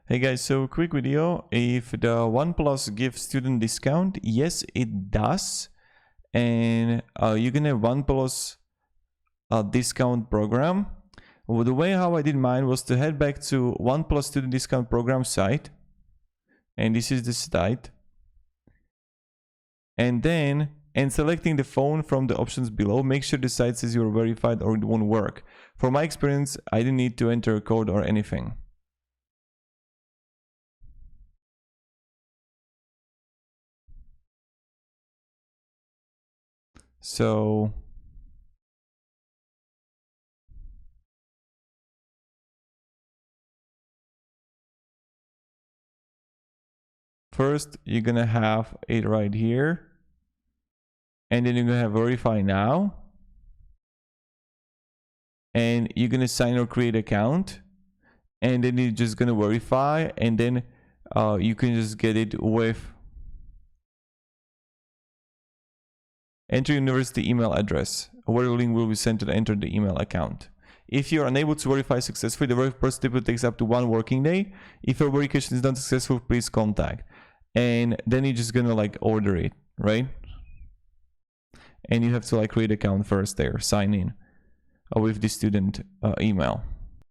Hey guys, so quick video. If the OnePlus gives student discount, yes, it does. And you can have OnePlus discount program. Well, the way how I did mine was to head back to OnePlus student discount program site. And this is the site. And then, selecting the phone from the options below, make sure the site says you're verified or it won't work. For my experience, I didn't need to enter a code or anything. So first, you're gonna have it right here. And then you're gonna have verify now. And you're gonna sign or create account. And then you're just gonna verify, and then you can just get it with enter university email address, where the link will be sent to enter the email account. If you're unable to verify successfully, the verification process typically takes up to 1 working day. If your verification is not successful, please contact. And then you're just gonna like order it, right? And you have to like create account first there, sign in with the student email.